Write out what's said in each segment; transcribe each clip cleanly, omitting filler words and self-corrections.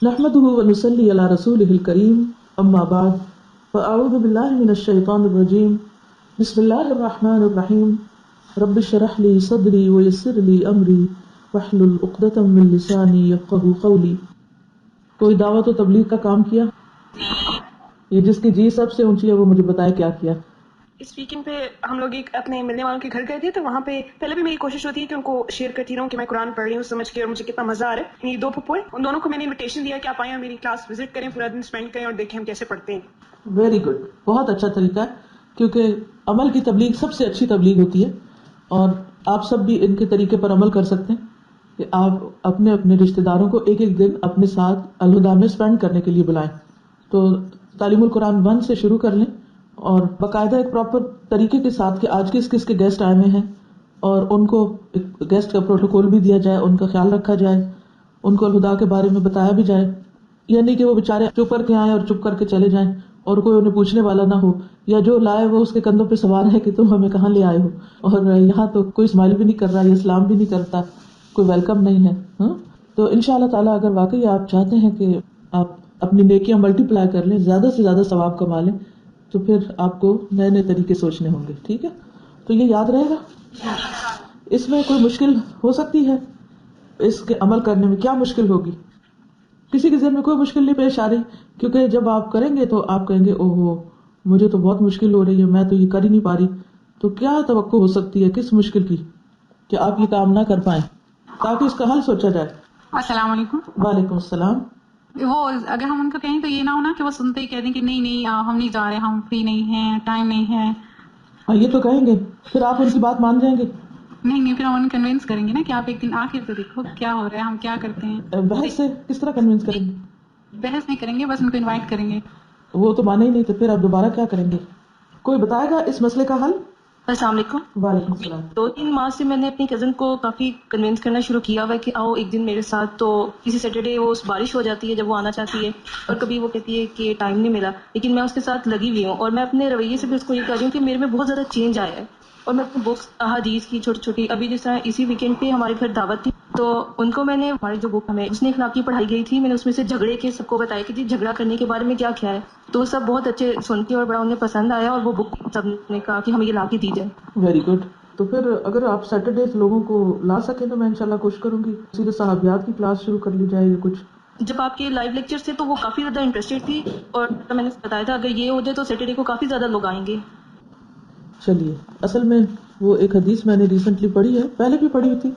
نحمده ونصلي على رسوله الكريم اما بعد فاعوذ بالله من الشيطان الرجيم بسم الله الرحمن الرحيم رب اشرح لي صدري ويسر لي امري واحلل عقدة من لساني يفقهوا قولي. کوئی دعوت و تبلیغ کا کام کیا؟ یہ جس کی جی سب سے اونچی ہے وہ مجھے بتائے کیا کیا. اس ویکینڈ پہ ہم لوگ ایک اپنے ملنے والوں کے گھر گئے تھے، تو وہاں پہ پہلے بھی میری کوشش ہوتی ہے کہ ان کو شیئر کرتی رہوں کہ میں قرآن پڑھ رہی ہوں سمجھ کے، اور مجھے کتنا مزہ آ رہا ہے. میری دو پھپھو ہیں، ان دونوں کو میں نے انویٹیشن دیا کہ آپ آئیں اور میری کلاس وزٹ کریں، پورا دن اسپینڈ کریں اور دیکھیں ہم کیسے پڑھتے ہیں. ویری گڈ، بہت اچھا طریقہ ہے، کیونکہ عمل کی تبلیغ سب سے اچھی تبلیغ ہوتی ہے. اور آپ سب بھی ان کے طریقے پر عمل کر سکتے ہیں کہ آپ اپنے اپنے رشتہ داروں کو ایک ایک دن اپنے ساتھ الہدا میں اسپینڈ کرنے کے لیے بلائیں. تو تعلیم القرآن 1 سے شروع کر لیں اور باقاعدہ ایک پراپر طریقے کے ساتھ کہ آج کس کس کے گیسٹ آئے ہوئے ہیں، اور ان کو گیسٹ کا پروٹوکول بھی دیا جائے، ان کا خیال رکھا جائے، ان کو الہدا کے بارے میں بتایا بھی جائے. یعنی کہ وہ بیچارے چپ کر کے آئیں اور چپ کر کے چلے جائیں اور کوئی انہیں پوچھنے والا نہ ہو، یا جو لائے وہ اس کے کندھوں پہ سوار ہے کہ تم ہمیں کہاں لے آئے ہو، اور یہاں تو کوئی اسمائل بھی نہیں کر رہا، یا اسلام بھی نہیں کرتا، کوئی ویلکم نہیں ہے. تو انشاءاللہ تعالیٰ اگر واقعی آپ چاہتے ہیں کہ آپ اپنی نیکیاں ملٹی پلائی کر لیں، زیادہ سے زیادہ ثواب کما لیں، تو پھر آپ کو نئے نئے طریقے سوچنے ہوں گے. ٹھیک ہے، تو یہ یاد رہے گا. اس میں کوئی مشکل ہو سکتی ہے؟ اس کے عمل کرنے میں کیا مشکل ہوگی؟ کسی کے ذہن میں کوئی مشکل نہیں پیش آ رہی؟ کیونکہ جب آپ کریں گے تو آپ کہیں گے او ہو مجھے تو بہت مشکل ہو رہی ہے، میں تو یہ کر ہی نہیں پا رہی. تو کیا توقع ہو سکتی ہے کس مشکل کی کہ آپ یہ کام نہ کر پائیں، تاکہ اس کا حل سوچا جائے. السلام علیکم. وعلیکم السلام. وہ اگر ہم ان کو کہیں تو یہ نہ ہونا کہ وہ سنتے ہی کہہ دیں کہ نہیں نہیں ہم نہیں جا رہے، ہم فری نہیں ہیں، ٹائم نہیں ہے. ہاں یہ تو کہیں گے، پھر آپ ان کی بات مان جائیں گے؟ نہیں پھر ہم انہیں کنوینس کریں گے نا کہ آپ ایک دن آ کے تو دیکھو کیا ہو رہا ہے، ہم کیا کرتے ہیں. بحث سے کس طرح کنوینس کریں گے؟ بحث نہیں کریں گے، بس ان کو انوائٹ کریں گے. وہ تو مانے ہی نہیں، تو پھر آپ دوبارہ کیا کریں گے؟ کوئی بتائے گا اس مسئلے کا حل؟ السلام علیکم. وعلیکم السلام. 2-3 ماہ سے میں نے اپنی کزن کو کافی کنوینس کرنا شروع کیا ہوا ہے کہ آؤ ایک دن میرے ساتھ. تو کسی سیٹرڈے وہ بارش ہو جاتی ہے جب وہ آنا چاہتی ہے، اور کبھی وہ کہتی ہے کہ ٹائم نہیں ملا، لیکن میں اس کے ساتھ لگی ہوئی ہوں. اور میں اپنے رویے سے بھی اس کو یہ کہہ رہی ہوں کہ میرے میں بہت زیادہ چینج آیا ہے. اور میں اپنی بکس احادیث کی چھوٹی چھوٹی، ابھی جس طرح اسی ویکینڈ پہ ہمارے گھر دعوت تھی، تو ان کو میں نے ہماری جو بک ہمیں جس نے اخلاقی پڑھائی گئی تھی، میں نے اس میں سے جھگڑے کے سب کو بتایا کہ جی جھگڑا کرنے کے بارے میں کیا ہے. تو وہ سب بہت اچھے سن کے اور بڑا انہیں پسند آیا، اور وہ بک سب نے کہا کہ ہمیں یہ لا کے دی جائے. Very good. تو پھر اگر آپ سیٹرڈیز لوگوں کو لا سکیں تو میں انشاءاللہ کوشش کروں گی سیدھے صحابیات کی کلاس شروع کر لی جائے یا کچھ. جب آپ کے لائیو لیکچر تھے تو وہ کافی زیادہ انٹرسٹیڈ تھی، اور میں نے بتایا تھا اگر یہ ہو جائے تو سیٹرڈے کو کافی زیادہ لوگ آئیں گے. چلیے، اصل میں وہ ایک حدیث میں نے ریسنٹلی پڑھی ہے، پہلے بھی پڑھی تھی،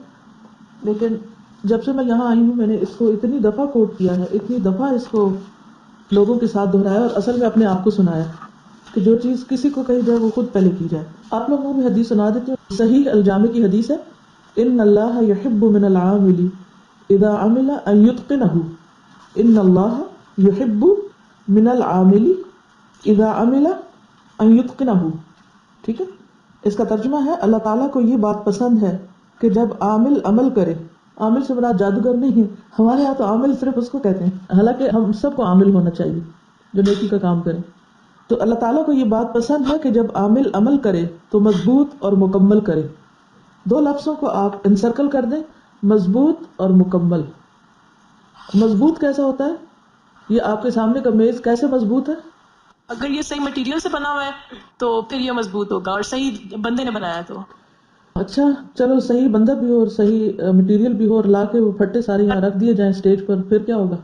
لیکن جب سے میں یہاں آئی ہوں میں نے اس کو اتنی دفعہ کوٹ کیا ہے، اتنی دفعہ اس کو لوگوں کے ساتھ دہرایا، اور اصل میں اپنے آپ کو سنایا کہ جو چیز کسی کو کہی جائے وہ خود پہلے کی جائے. آپ لوگوں کو بھی حدیث سنا دیتی ہوں. صحیح الجامع کی حدیث ہے، ان اللہ یحب من العامل اذا عمل ان یتقنہ. ان اللہ یحب من العامل اذا عمل ان یتقنہ. ٹھیک ہے، اس کا ترجمہ ہے اللہ تعالیٰ کو یہ بات پسند ہے کہ جب عامل عمل کرے. عامل سے مراد جادوگر نہیں ہے، ہمارے یہاں تو عامل صرف اس کو کہتے ہیں، حالانکہ ہم سب کو عامل ہونا چاہیے جو نیکی کا کام کرے. تو اللہ تعالیٰ کو یہ بات پسند ہے کہ جب عامل عمل کرے تو مضبوط اور مکمل کرے. 2 لفظوں کو آپ انسرکل کر دیں، مضبوط اور مکمل. مضبوط کیسا ہوتا ہے؟ یہ آپ کے سامنے کا میز کیسے مضبوط ہے؟ اگر یہ صحیح مٹیریل سے بنا ہوا ہے تو پھر یہ مضبوط ہوگا، اور صحیح بندے نے بنایا تو. اچھا چلو، صحیح بندہ بھی ہو اور صحیح مٹیریل بھی ہو، اور لا کے وہ پھٹے سارے یہاں رکھ دیے جائیں اسٹیج پر، پھر کیا ہوگا؟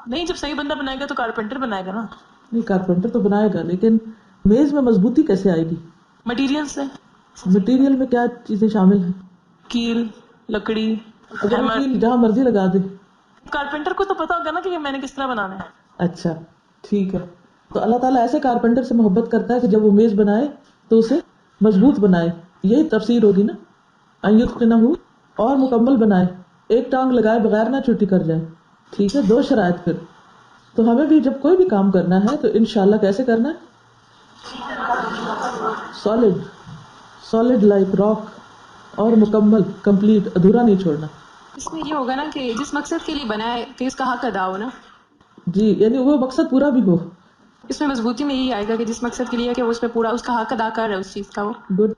نہیں، جب صحیح بندہ بنائے گا تو کارپینٹر بنائے گا نا. نہیں، کارپینٹر تو بنائے گا، لیکن میز میں مضبوطی کیسے آئے گی؟ مٹیریل سے. مٹیریل میں کیا چیزیں شامل ہیں؟ کیل، لکڑی، اگر ہیمر. وکیل جہاں مرضی لگا دے. کارپینٹر کو تو پتا ہوگا نا کہ میں نے کس طرح بنانا ہے. اچھا ٹھیک ہے. تو اللہ تعالیٰ ایسے کارپینٹر سے محبت کرتا ہے کہ جب وہ میز بنائے تو اسے مضبوط بنائے. یہی تفسیر ہوگی نا، ان یتقنہ، اور مکمل بنائے، ایک ٹانگ لگائے بغیر نہ چھٹی کر جائے. ٹھیک ہے، 2 شرائط. پھر تو ہمیں بھی جب کوئی بھی کام کرنا ہے تو انشاءاللہ کیسے کرنا ہے؟ سالڈ لائک راک، اور مکمل، کمپلیٹ، ادھورا نہیں چھوڑنا. اس میں یہ ہوگا نا کہ جس مقصد کے لیے بنائے کہ اس کا حق ادا ہو نا. جی، یعنی وہ مقصد پورا بھی ہو. اس میں مضبوطی میں یہی آئے گا کہ جس مقصد کے لیے کہ وہ اس پہ پورا اس کا حق ادا کر رہا ہے اس چیز کا. وہ گڈ.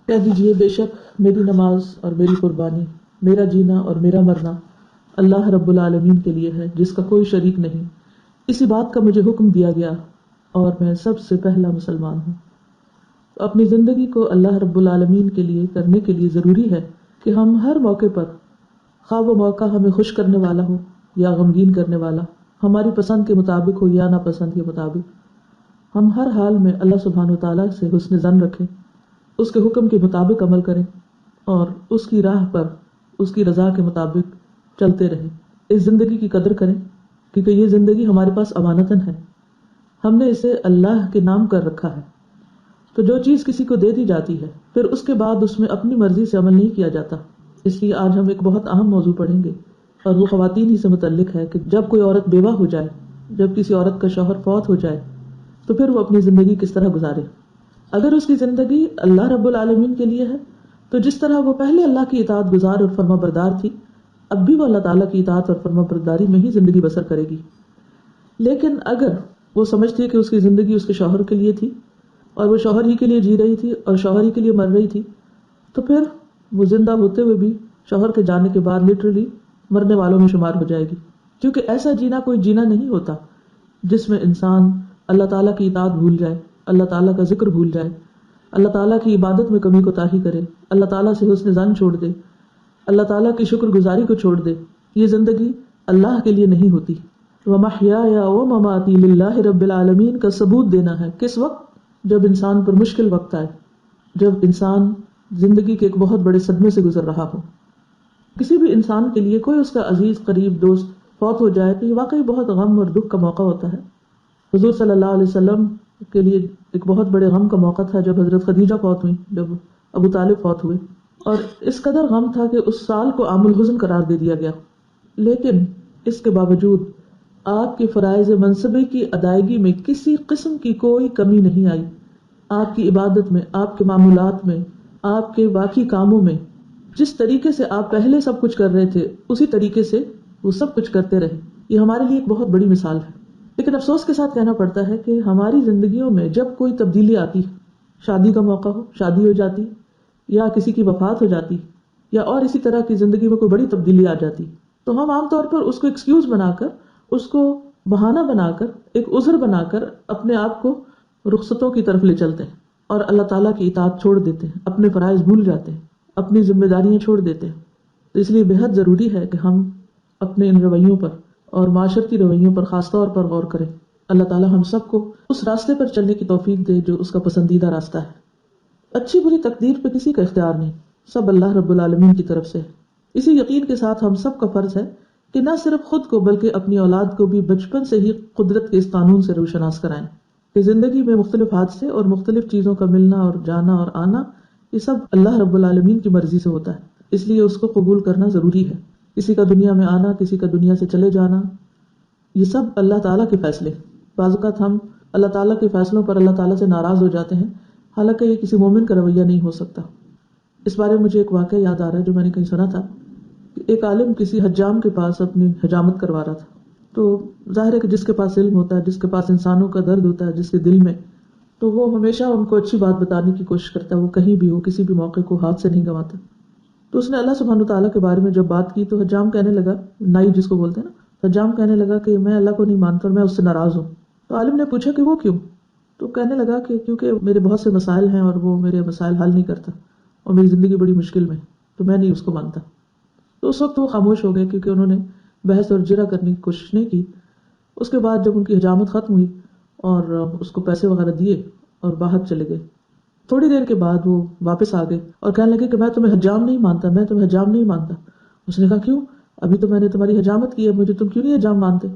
کہہ دیجئے بے شک میری نماز اور میری قربانی، میرا جینا اور میرا مرنا اللہ رب العالمین کے لیے ہے جس کا کوئی شریک نہیں. اسی بات کا مجھے حکم دیا گیا اور میں سب سے پہلا مسلمان ہوں. اپنی زندگی کو اللہ رب العالمین کے لیے کرنے کے لیے ضروری ہے کہ ہم ہر موقع پر، خواہ وہ موقع ہمیں خوش کرنے والا ہو یا غمگین کرنے والا، ہماری پسند کے مطابق ہو یا ناپسند کے مطابق، ہم ہر حال میں اللہ سبحانہ و تعالیٰ سے حسن ظن رکھیں، اس کے حکم کے مطابق عمل کریں اور اس کی راہ پر اس کی رضا کے مطابق چلتے رہیں. اس زندگی کی قدر کریں کیونکہ یہ زندگی ہمارے پاس امانتاً ہے. ہم نے اسے اللہ کے نام کر رکھا ہے. تو جو چیز کسی کو دے دی جاتی ہے پھر اس کے بعد اس میں اپنی مرضی سے عمل نہیں کیا جاتا. اس لیے آج ہم ایک بہت اہم موضوع پڑھیں گے اور وہ خواتین ہی سے متعلق ہے کہ جب کوئی عورت بیوہ ہو جائے، جب کسی عورت کا شوہر فوت ہو جائے تو پھر وہ اپنی زندگی کس طرح گزارے. اگر اس کی زندگی اللہ رب العالمین کے لیے ہے تو جس طرح وہ پہلے اللہ کی اطاعت گزار اور فرما بردار تھی، اب بھی وہ اللہ تعالیٰ کی اطاعت اور فرما برداری میں ہی زندگی بسر کرے گی. لیکن اگر وہ سمجھتی ہے کہ اس کی زندگی اس کے شوہر کے لیے تھی اور وہ شوہر ہی کے لیے جی رہی تھی اور شوہر ہی کے لیے مر رہی تھی، تو پھر وہ زندہ ہوتے ہوئے بھی شوہر کے جانے کے بعد لٹرلی مرنے والوں میں شمار ہو جائے گی. کیونکہ ایسا جینا کوئی جینا نہیں ہوتا جس میں انسان اللہ تعالیٰ کی اطاعت بھول جائے، اللہ تعالیٰ کا ذکر بھول جائے، اللہ تعالیٰ کی عبادت میں کمی کوتاہی کرے، اللہ تعالیٰ سے حسن ظن چھوڑ دے، اللہ تعالیٰ کی شکر گزاری کو چھوڑ دے. یہ زندگی اللہ کے لیے نہیں ہوتی. وَمَحْيَايَ وَمَمَاتِي لِلَّهِ رَبِّ الْعَالَمِينَ کا ثبوت دینا ہے. کس وقت؟ جب انسان پر مشکل وقت آئے، جب انسان زندگی کے ایک بہت بڑے صدمے سے گزر رہا ہو. کسی بھی انسان کے لیے کوئی اس کا عزیز قریب دوست فوت ہو جائے تو یہ واقعی بہت غم اور دکھ کا موقع ہوتا ہے. حضور صلی اللہ علیہ وسلم کے لیے ایک بہت بڑے غم کا موقع تھا جب حضرت خدیجہ فوت ہوئی، جب ابو طالب فوت ہوئے، اور اس قدر غم تھا کہ اس سال کو عام الحزن قرار دے دیا گیا. لیکن اس کے باوجود آپ کے فرائض منصبے کی ادائیگی میں کسی قسم کی کوئی کمی نہیں آئی. آپ کی عبادت میں، آپ کے معمولات میں، آپ کے باقی کاموں میں جس طریقے سے آپ پہلے سب کچھ کر رہے تھے اسی طریقے سے وہ سب کچھ کرتے رہے. یہ ہمارے لیے ایک بہت بڑی مثال ہے. لیکن افسوس کے ساتھ کہنا پڑتا ہے کہ ہماری زندگیوں میں جب کوئی تبدیلی آتی، شادی کا موقع ہو، شادی ہو جاتی، یا کسی کی وفات ہو جاتی، یا اور اسی طرح کی زندگی میں کوئی بڑی تبدیلی آ جاتی، تو ہم عام طور پر اس کو ایکسکیوز بنا کر، اس کو بہانہ بنا کر، ایک عذر بنا کر اپنے آپ کو رخصتوں کی طرف لے چلتے ہیں اور اللہ تعالیٰ کی اطاعت چھوڑ دیتے ہیں، اپنے فرائض بھول جاتے ہیں، اپنی ذمہ داریاں چھوڑ دیتے ہیں. تو اس لیے بہت ضروری ہے کہ ہم اپنے ان رویوں پر اور معاشرتی رویوں پر خاص طور پر غور کریں. اللہ تعالیٰ ہم سب کو اس راستے پر چلنے کی توفیق دے جو اس کا پسندیدہ راستہ ہے. اچھی بری تقدیر پہ کسی کا اختیار نہیں، سب اللہ رب العالمین کی طرف سے ہے. اسی یقین کے ساتھ ہم سب کا فرض ہے کہ نہ صرف خود کو بلکہ اپنی اولاد کو بھی بچپن سے ہی قدرت کے اس قانون سے روشناس کرائیں کہ زندگی میں مختلف حادثے اور مختلف چیزوں کا ملنا اور جانا اور آنا یہ سب اللہ رب العالمین کی مرضی سے ہوتا ہے. اس لیے اس کو قبول کرنا ضروری ہے. کسی کا دنیا میں آنا، کسی کا دنیا سے چلے جانا، یہ سب اللہ تعالیٰ کے فیصلے. بعض اوقات ہم اللہ تعالیٰ کے فیصلوں پر اللہ تعالیٰ سے ناراض ہو جاتے ہیں، حالانکہ یہ کسی مومن کا رویہ نہیں ہو سکتا. اس بارے میں مجھے ایک واقعہ یاد آ رہا ہے جو میں نے کہیں سنا تھا کہ ایک عالم کسی حجام کے پاس اپنی حجامت کروا رہا تھا. تو ظاہر ہے کہ جس کے پاس علم ہوتا ہے، جس کے پاس انسانوں کا درد ہوتا ہے جس کے دل میں، تو وہ ہمیشہ ان کو اچھی بات بتانے کی کوشش کرتا ہے. وہ کہیں بھی ہو، کسی بھی موقع کو ہاتھ سے نہیں گنواتا. تو اس نے اللہ سبحانہ تعالیٰ کے بارے میں جب بات کی تو حجام کہنے لگا، نائی جس کو بولتے ہیں نا، حجام کہنے لگا کہ میں اللہ کو نہیں مانتا اور میں اس سے ناراض ہوں. تو عالم نے پوچھا کہ وہ کیوں؟ تو کہنے لگا کہ کیونکہ میرے بہت سے مسائل ہیں اور وہ میرے مسائل حل نہیں کرتا اور میری زندگی بڑی مشکل میں، تو میں نہیں اس کو مانتا. تو اس وقت وہ خاموش ہو گئے کیونکہ انہوں نے بحث اور جرا کرنے کی کوشش نہیں کی. اس کے بعد جب ان کی حجامت ختم ہوئی اور اس کو پیسے وغیرہ دیے اور باہر چلے گئے، تھوڑی دیر کے بعد وہ واپس آ گئے اور کہنے لگے کہ میں تمہیں حجام نہیں مانتا، میں تمہیں حجام نہیں مانتا. اس نے کہا کیوں؟ ابھی تو میں نے تمہاری حجامت کی ہے، مجھے تم کیوں نہیں حجام مانتے؟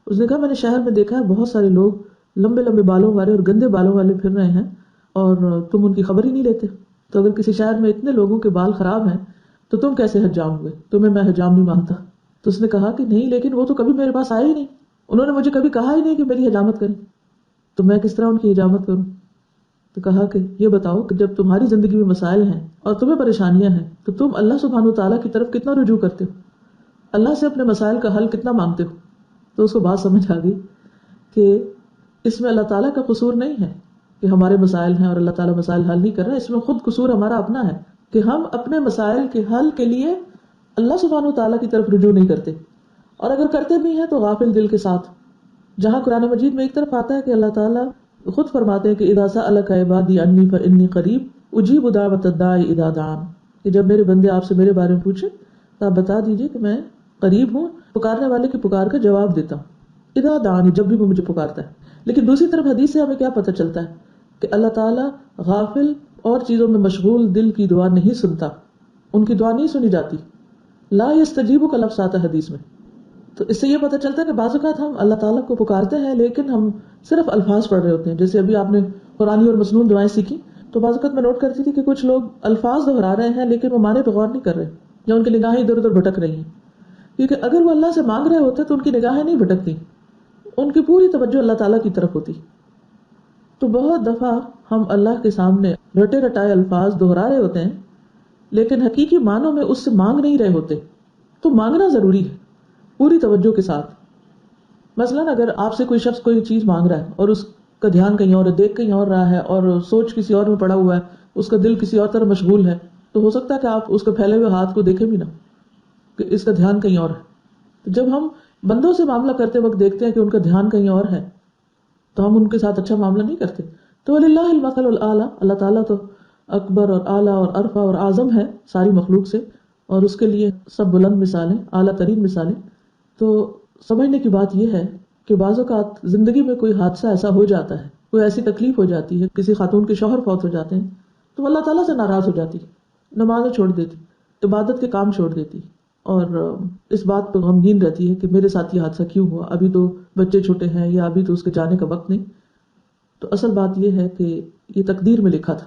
اس نے کہا میں نے شہر میں دیکھا ہے بہت سارے لوگ لمبے لمبے بالوں والے اور گندے بالوں والے پھر رہے ہیں اور تم ان کی خبر ہی نہیں لیتے. تو اگر کسی شہر میں اتنے لوگوں کے بال خراب ہیں تو تم کیسے حجام ہوئے؟ تمہیں میں حجام نہیں مانتا. تو اس نے کہا کہ نہیں، لیکن وہ تو کبھی میرے پاس آئے ہی نہیں، انہوں نے مجھے کبھی کہا ہی نہیں کہ میری حجامت کریں، تو میں کس طرح ان کی حجامت کروں؟ تو کہا کہ یہ بتاؤ کہ جب تمہاری زندگی میں مسائل ہیں اور تمہیں پریشانیاں ہیں تو تم اللہ سبحانہ وتعالیٰ کی طرف کتنا رجوع کرتے ہو، اللہ سے اپنے مسائل کا حل کتنا مانگتے ہو؟ تو اس کو بات سمجھ آ گئی کہ اس میں اللہ تعالیٰ کا قصور نہیں ہے کہ ہمارے مسائل ہیں اور اللہ تعالیٰ مسائل حل نہیں کر رہا ہے، اس میں خود قصور ہمارا اپنا ہے کہ ہم اپنے مسائل کے حل کے لیے اللہ سبحانہ وتعالیٰ کی طرف رجوع نہیں کرتے. اور اگر کرتے بھی ہیں تو غافل دل کے ساتھ. جہاں قرآن مجید میں ایک طرف آتا ہے کہ اللہ تعالیٰ خود فرماتے ہیں کہ اذا سألک عبادی انی فانی قریب اجیب دعوت الداعی اذا دعان، کہ جب میرے بندے آپ سے میرے بارے میں پوچھیں تو آپ بتا دیجئے کہ میں قریب ہوں، پکارنے والے کی پکار کا جواب دیتا ہوں. اذا دعانی، جب بھی وہ مجھے پکارتا ہے. لیکن دوسری طرف حدیث سے ہمیں کیا پتہ چلتا ہے کہ اللہ تعالیٰ غافل اور چیزوں میں مشغول دل کی دعا نہیں سنتا، ان کی دعا نہیں سنی جاتی. لا یستجیب کا لفظ آتا ہے حدیث میں. تو اس سے یہ پتہ چلتا ہے کہ بعض اوقات ہم اللہ تعالیٰ کو پکارتے ہیں لیکن ہم صرف الفاظ پڑھ رہے ہوتے ہیں. جیسے ابھی آپ نے قرآنی اور مسنون دعائیں سیکھی تو بعض اوقات میں نوٹ کرتی تھی کہ کچھ لوگ الفاظ دہرا رہے ہیں لیکن وہ معنی پہ غور نہیں کر رہے، یا ان کی نگاہیں ادھر ادھر بھٹک رہی ہیں. کیونکہ اگر وہ اللہ سے مانگ رہے ہوتے تو ان کی نگاہیں نہیں بھٹکتی، ان کی پوری توجہ اللہ تعالیٰ کی طرف ہوتی. تو بہت دفعہ ہم اللہ کے سامنے رٹے رٹائے الفاظ دہرا رہے ہوتے ہیں لیکن حقیقی معنوں میں اس سے مانگ نہیں رہے ہوتے. تو مانگنا ضروری ہے پوری توجہ کے ساتھ. مثلاً اگر آپ سے کوئی شخص کوئی چیز مانگ رہا ہے اور اس کا دھیان کہیں اور ہے، دیکھ کہیں اور رہا ہے اور سوچ کسی اور میں پڑا ہوا ہے، اس کا دل کسی اور طرف مشغول ہے، تو ہو سکتا ہے کہ آپ اس کے پھیلے ہوئے ہاتھ کو دیکھیں بھی نہ، کہ اس کا دھیان کہیں اور ہے. تو جب ہم بندوں سے معاملہ کرتے وقت دیکھتے ہیں کہ ان کا دھیان کہیں اور ہے تو ہم ان کے ساتھ اچھا معاملہ نہیں کرتے. تو وللہ المثل الاعلیٰ، اللہ تعالیٰ تو اکبر اور اعلیٰ اور ارفع اور اعظم ہے ساری مخلوق سے، اور اس کے لیے سب بلند مثالیں، اعلیٰ ترین مثالیں. تو سمجھنے کی بات یہ ہے کہ بعض اوقات زندگی میں کوئی حادثہ ایسا ہو جاتا ہے، کوئی ایسی تکلیف ہو جاتی ہے، کسی خاتون کے شوہر فوت ہو جاتے ہیں تو وہ اللہ تعالیٰ سے ناراض ہو جاتی، نمازیں چھوڑ دیتی، عبادت کے کام چھوڑ دیتی، اور اس بات پہ غمگین رہتی ہے کہ میرے ساتھ یہ حادثہ کیوں ہوا، ابھی تو بچے چھوٹے ہیں یا ابھی تو اس کے جانے کا وقت نہیں. تو اصل بات یہ ہے کہ یہ تقدیر میں لکھا تھا،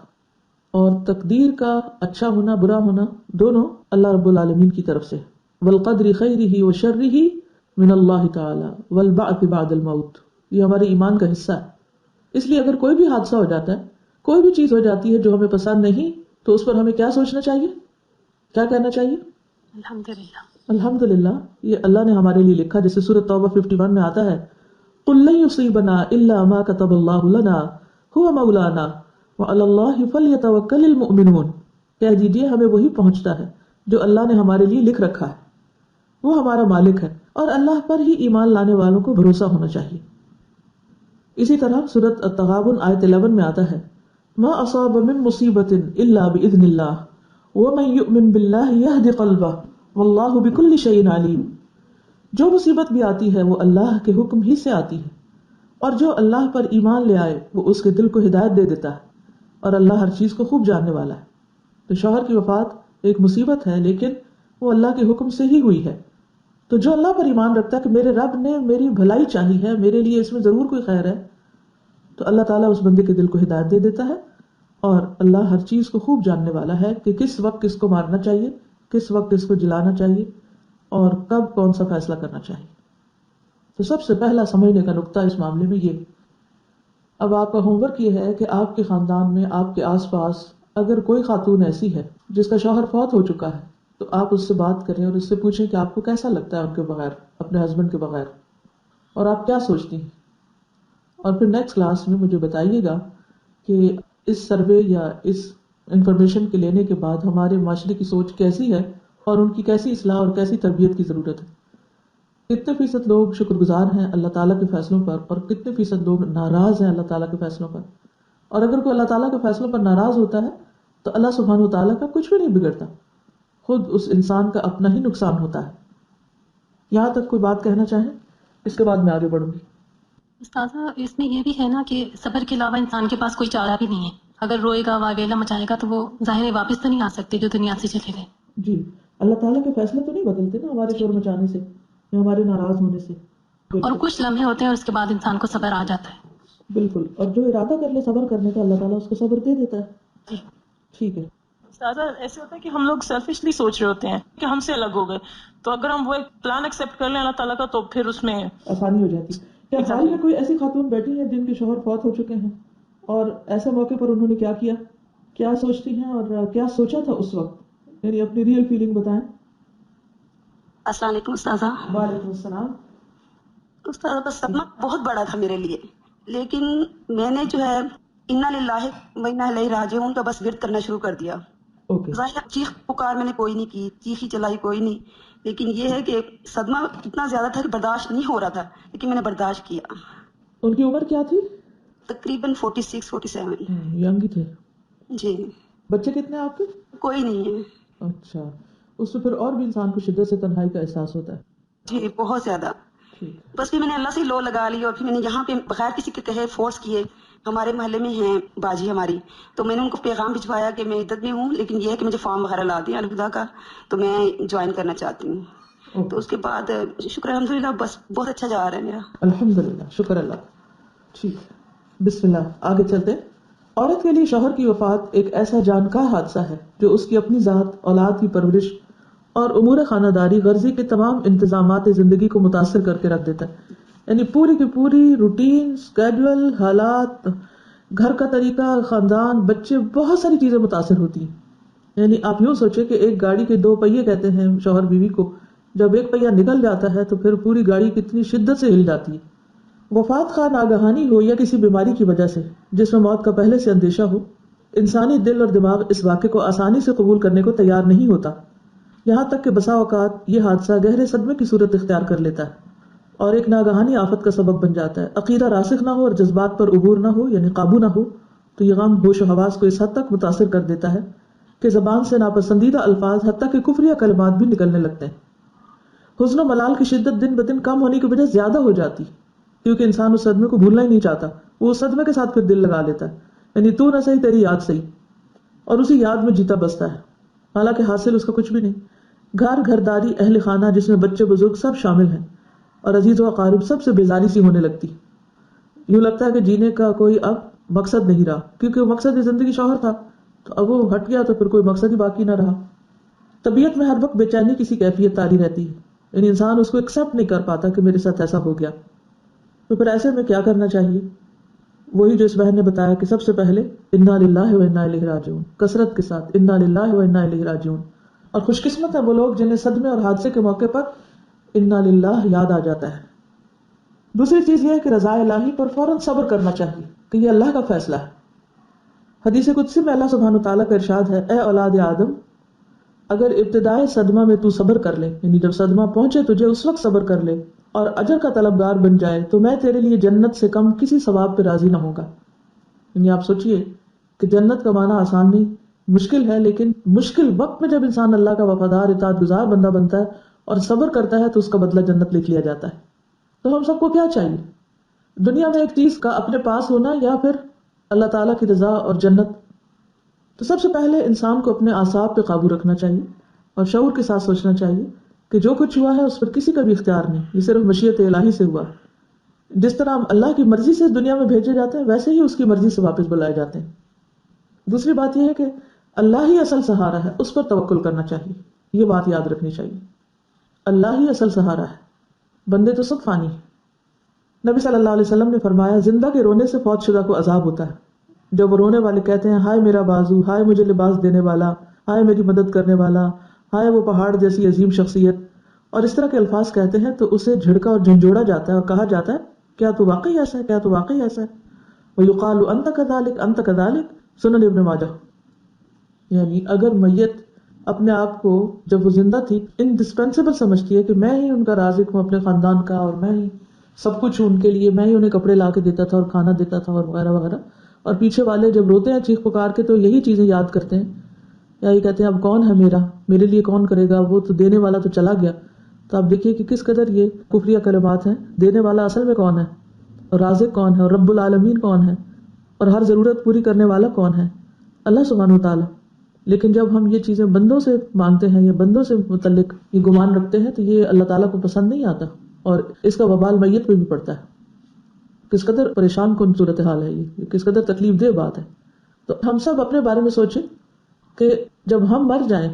اور تقدیر کا اچھا ہونا برا ہونا دونوں اللہ رب العالمین کی طرف سے. والقدر خیرہ وشرہ من اللہ تعالی والبعث بعد الموت، یہ ہمارے ایمان کا حصہ ہے. اس لیے اگر کوئی بھی حادثہ ہو جاتا ہے، کوئی بھی چیز ہو جاتی ہے جو ہمیں پسند نہیں، تو اس پر ہمیں کیا سوچنا چاہیے، کیا کہنا چاہیے؟ الحمدللہ. الحمدللہ. یہ اللہ نے ہمارے لیے لکھا، جیسے سورۃ توبہ 51 میں آتا ہے قل لن یصیبنا الا ما كتب اللہ لنا هو مولانا وعلی اللہ فلیتوکل المؤمنون. کہہ دیجئے ہمیں وہی پہنچتا ہے جو اللہ نے ہمارے لیے لکھ رکھا ہے، وہ ہمارا مالک ہے، اور اللہ پر ہی ایمان لانے والوں کو بھروسہ ہونا چاہیے. اسی طرح سورۃ التغابن آیت 11 میں آتا ہے ما اصاب من مصیبت الا باذن اللہ ومن یؤمن باللہ یہد قلبہ واللہ بکل شیء علیم. جو مصیبت بھی آتی ہے وہ اللہ کے حکم ہی سے آتی ہے، اور جو اللہ پر ایمان لے آئے وہ اس کے دل کو ہدایت دے دیتا ہے، اور اللہ ہر چیز کو خوب جاننے والا ہے. تو شوہر کی وفات ایک مصیبت ہے لیکن وہ اللہ کے حکم سے ہی ہوئی ہے. تو جو اللہ پر ایمان رکھتا ہے کہ میرے رب نے میری بھلائی چاہی ہے، میرے لیے اس میں ضرور کوئی خیر ہے، تو اللہ تعالیٰ اس بندے کے دل کو ہدایت دے دیتا ہے، اور اللہ ہر چیز کو خوب جاننے والا ہے کہ کس وقت کس کو مارنا چاہیے، کس وقت اس کو جلانا چاہیے، اور کب کون سا فیصلہ کرنا چاہیے. تو سب سے پہلا سمجھنے کا نقطہ اس معاملے میں یہ. اب آپ کا ہوم ورک یہ ہے کہ آپ کے خاندان میں، آپ کے آس پاس اگر کوئی خاتون ایسی ہے جس کا شوہر فوت ہو چکا ہے تو آپ اس سے بات کریں اور اس سے پوچھیں کہ آپ کو کیسا لگتا ہے ان کے بغیر، اپنے ہسبینڈ کے بغیر، اور آپ کیا سوچتی ہیں. اور پھر نیکسٹ کلاس میں مجھے بتائیے گا کہ اس سروے یا اس انفارمیشن کے لینے کے بعد ہمارے معاشرے کی سوچ کیسی ہے اور ان کی کیسی اصلاح اور کیسی تربیت کی ضرورت ہے. کتنے فیصد لوگ شکر گزار ہیں اللہ تعالیٰ کے فیصلوں پر، اور کتنے فیصد لوگ ناراض ہیں اللہ تعالیٰ کے فیصلوں پر. اور اگر کوئی اللہ تعالیٰ کے فیصلوں پر ناراض ہوتا ہے تو اللہ سبحانہ و تعالیٰ کا کچھ بھی نہیں بگڑتا، خود اس انسان کا اپنا ہی نقصان ہوتا ہے. یہاں تک کوئی بات کہنا چاہیں؟ اس کے بعد میں آگے بڑھوں گی. استاذہ اس میں یہ بھی ہے نا کہ صبر کے علاوہ انسان کے پاس کوئی چارہ بھی نہیں ہے. اگر روئے گا واویلا مچائے گا تو وہ ظاہر ہے واپس تو نہیں آ سکتے جو دنیا سے چلے گئے. جی، اللہ تعالیٰ کے فیصلے تو نہیں بدلتے نا ہمارے شور مچانے سے یا ہمارے ناراض ہونے سے. اور کچھ لمحے ہوتے ہیں اور اس کے بعد انسان کو صبر آ جاتا ہے. بالکل، اور جو ارادہ کر لے صبر کرنے کا اللہ تعالیٰ اس کو صبر دے دیتا ہے. ٹھیک ہے. استاذہ ایسے ہوتا ہے کہ ہم لوگ سیلفشلی سوچ رہے ہوتے ہیں کہ ہم سے الگ ہو گئے، تو اگر ہم وہ ایک پلان ایکسیپٹ کر لیں اللہ تعالیٰ کا تو پھر اس میں آسانی ہو جاتی. کیا حال میں کوئی ایسی خاتون بیٹھی ہیں جن کے شوہر فوت ہو چکے ہیں اور ایسے موقع پر انہوں نے کیا کیا، کیا سوچتی ہیں اور کیا سوچا تھا اس وقت، یعنی اپنی ریئل فیلنگ بتائیں. السلام علیکم استاذہ. وعلیکم السلام. استاذہ بس سپنا بہت بڑا تھا میرے لیے، لیکن میں نے جو ہے انا للہ و انا الیہ راجعون کا بس ورد کرنا شروع کر دیا. ظاہر چیخ پکار میں نے کوئی نہیں کی، چیخی چلائی کوئی نہیں، لیکن یہ ہے کہ صدمہ اتنا زیادہ تھا کہ برداشت نہیں ہو رہا تھا، لیکن میں نے برداشت کیا. ان کی عمر کیا تھی؟ تقریباً 46-47. ینگ ہی تھے. جی. بچے کتنے آپ کے؟ کوئی نہیں ہے. اچھا، اس سے پھر اور بھی انسان کو شدت سے تنہائی کا احساس ہوتا ہے. جی بہت زیادہ. بس پھر میں نے اللہ سے لو لگا لی، اور پھر میں نے یہاں پہ بغیر کسی کے کہے فورس کیے، ہمارے محلے میں ہیں باجی ہماری، تو میں نے ان کو پیغام بھجوایا کہ میں عدت میں ہوں، لیکن یہ ہے کہ مجھے فارم وغیرہ لا دیں الہدا کا، تو میں جوائن کرنا چاہتی ہوں. تو اس کے بعد شکر الحمدللہ بس بہت اچھا جا رہا ہے میرا. الحمدللہ، شکر اللہ. ٹھیک ہے، بسم اللہ آگے چلتے ہیں. عورت کے لیے شوہر کی وفات ایک ایسا جان کا حادثہ ہے جو اس کی اپنی ذات، اولاد کی پرورش اور امور خانہ داری غرضی کے تمام انتظامات زندگی کو متاثر کر کے رکھ دیتا ہے. یعنی پوری کی پوری روٹین، اسکیڈول، حالات، گھر کا طریقہ، خاندان، بچے، بہت ساری چیزیں متاثر ہوتی ہیں. یعنی آپ یوں سوچیں کہ ایک گاڑی کے 2 پہیے کہتے ہیں شوہر بیوی کو، جب ایک پہیہ نکل جاتا ہے تو پھر پوری گاڑی کتنی شدت سے ہل جاتی ہے. وفات خواہ ناگہانی ہو یا کسی بیماری کی وجہ سے جس میں موت کا پہلے سے اندیشہ ہو، انسانی دل اور دماغ اس واقعے کو آسانی سے قبول کرنے کو تیار نہیں ہوتا. یہاں تک کہ بسا اوقات یہ حادثہ گہرے صدمے کی صورت اختیار کر لیتا ہے اور ایک ناگہانی آفت کا سبب بن جاتا ہے. عقیدہ راسخ نہ ہو اور جذبات پر عبور نہ ہو، یعنی قابو نہ ہو، تو یہ غم ہوش و حواس کو اس حد تک متاثر کر دیتا ہے کہ زبان سے ناپسندیدہ الفاظ حتیٰ کہ کفریہ کلمات بھی نکلنے لگتے ہیں. حزن و ملال کی شدت دن بدن کم ہونے کی وجہ زیادہ ہو جاتی، کیونکہ انسان اس صدمے کو بھولنا ہی نہیں چاہتا. وہ اس صدمے کے ساتھ پھر دل لگا لیتا ہے، یعنی تو نہ صحیح تیری یاد صحیح، اور اسی یاد میں جیتا بستا ہے، حالانکہ حاصل اس کا کچھ بھی نہیں. گھرداری، اہل خانہ جس میں بچے بزرگ سب شامل ہیں، اور عزیز و اقارب سب سے بیزاری سی ہونے لگتی. یوں لگتا ہے کہ جینے کا کوئی اب مقصد نہیں رہا، کیونکہ وہ مقصد زندگی شوہر تھا، تو اب وہ ہٹ گیا تو پھر کوئی مقصد ہی باقی نہ رہا. طبیعت میں ہر وقت بے چینی کسی کیفیت تاری رہتی ہے، یعنی انسان اس کو ایکسپٹ نہیں کر پاتا کہ میرے ساتھ ایسا ہو گیا. تو پھر ایسے میں کیا کرنا چاہیے؟ وہی جو اس بہن نے بتایا کہ سب سے پہلے انا للہ و انا الیہ راجعون، کثرت کے ساتھ انا للہ و انا الیہ راجعون. اور خوش قسمت ہیں وہ لوگ جنہیں صدمے اور حادثے کے موقع پر انا للہ یاد آ جاتا ہے. دوسری چیز یہ ہے کہ رضا الہی پر فوراً صبر کرنا چاہیے کہ یہ اللہ کا فیصلہ ہے. حدیث قدسی میں اللہ سبحانہ وتعالیٰ کا ارشاد ہے، اے اولاد آدم، اگر ابتدائے صدمہ میں تو صبر کر لے، یعنی جب صدمہ پہنچے تجھے اس وقت صبر کر لے اور اجر کا طلبگار بن جائے، تو میں تیرے لیے جنت سے کم کسی ثواب پہ راضی نہ ہوں گا. یعنی آپ سوچئے کہ جنت کمانا آسان نہیں، مشکل ہے، لیکن مشکل وقت میں جب انسان اللہ کا وفادار اطاعت گزار بندہ بنتا ہے اور صبر کرتا ہے تو اس کا بدلہ جنت لکھ لیا جاتا ہے. تو ہم سب کو کیا چاہیے؟ دنیا میں ایک چیز کا اپنے پاس ہونا یا پھر اللہ تعالیٰ کی رضا اور جنت. تو سب سے پہلے انسان کو اپنے اعصاب پہ قابو رکھنا چاہیے اور شعور کے ساتھ سوچنا چاہیے کہ جو کچھ ہوا ہے اس پر کسی کا بھی اختیار نہیں، یہ صرف مشیت الہی سے ہوا. جس طرح ہم اللہ کی مرضی سے دنیا میں بھیجے جاتے ہیں ویسے ہی اس کی مرضی سے واپس بلائے جاتے ہیں. دوسری بات یہ ہے کہ اللہ ہی اصل سہارا ہے، اس پر توکل کرنا چاہیے. یہ بات یاد رکھنی چاہیے، اللہ ہی اصل سہارا ہے، بندے تو سب فانی ہیں. نبی صلی اللہ علیہ وسلم نے فرمایا، زندہ کے رونے سے فوت شدہ کو عذاب ہوتا ہے. جب وہ رونے والے کہتے ہیں ہائے میرا بازو، ہائے مجھے لباس دینے والا، ہائے میری مدد کرنے والا، ہائے وہ پہاڑ جیسی عظیم شخصیت، اور اس طرح کے الفاظ کہتے ہیں تو اسے جھڑکا اور جھنجھوڑا جاتا ہے اور کہا جاتا ہے کیا تو واقعی ایسا ہے، کیا تو واقعی ایسا ہے. وَيُقَالُ أَنْتَ كَذَلِكَ أَنْتَ كَذَلِكَ، سنن ابن ماجہ. یعنی اگر میت اپنے آپ کو جب وہ زندہ تھی انڈسپینسیبل سمجھتی ہے کہ میں ہی ان کا رازق ہوں اپنے خاندان کا، اور میں ہی سب کچھ ہوں ان کے لیے، میں ہی انہیں کپڑے لا کے دیتا تھا اور کھانا دیتا تھا اور وغیرہ وغیرہ، اور پیچھے والے جب روتے ہیں چیخ پکار کے تو یہی چیزیں یاد کرتے ہیں، یا یہ کہتے ہیں اب کون ہے میرے لیے کون کرے گا، وہ تو دینے والا تو چلا گیا. تو آپ دیکھیے کہ کس قدر یہ کفریہ کلمات ہیں. دینے والا اصل میں کون ہے، اور رازق کون ہے، اور رب العالمین کون ہے، اور ہر ضرورت پوری کرنے والا کون ہے، اللہ سبحانہ وتعالیٰ. لیکن جب ہم یہ چیزیں بندوں سے مانگتے ہیں یا بندوں سے متعلق یہ گمان رکھتے ہیں تو یہ اللہ تعالیٰ کو پسند نہیں آتا، اور اس کا وبال میت پہ بھی پڑتا ہے. کس قدر پریشان کن صورتحال ہے یہ، کس قدر تکلیف دہ بات ہے. تو ہم سب اپنے بارے میں سوچیں کہ جب ہم مر جائیں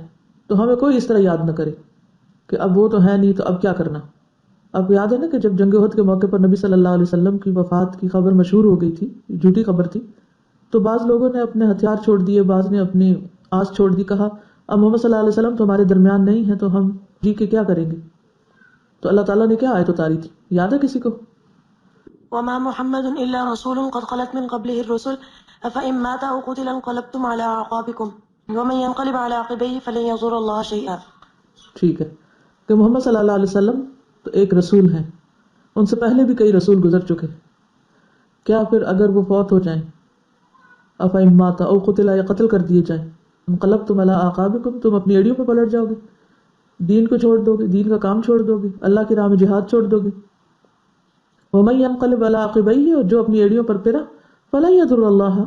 تو ہمیں کوئی اس طرح یاد نہ کرے کہ اب وہ تو ہے نہیں تو اب کیا کرنا. آپ کو یاد ہے نا کہ جب جنگ احد کے موقع پر نبی صلی اللہ علیہ وسلم کی وفات کی خبر مشہور ہو گئی تھی، جھوٹی خبر تھی، تو بعض لوگوں نے اپنے ہتھیار چھوڑ دیے، بعض نے اپنی آس چھوڑ دی، کہا اب محمد صلی اللہ علیہ وسلم تو ہمارے درمیان نہیں ہے تو ہم جی کے کیا کریں گے. تو اللہ تعالیٰ نے کیا آیت اتاری تھی، یاد ہے کسی کو؟ وما محمد الا رسول قد خلت من قبله الرسل افان مات او قتل انقلبتم على اعقابكم ومن ينقلب على عقبيه فلن يضر الله شيئا. ٹھیک ہے، کہ محمد صلی اللہ علیہ وسلم تو ایک رسول ہیں، ان سے پہلے بھی کئی رسول گزر چکے، کیا پھر اگر وہ فوت ہو جائیں، افإن مات او قتل، یا قتل کر دیے جائیں، انقلبتم علی اعقابکم، تم اپنی ایڑیوں پہ پلٹ جاؤ گے، دین کو چھوڑ دو گے، دین کا کام چھوڑ دو گے، اللہ کی راہ میں جہاد چھوڑ دو گے. ومن ينقلب على عقبيه، اور جو اپنی ایڑیوں پر پھرا، فلا يضر اللہ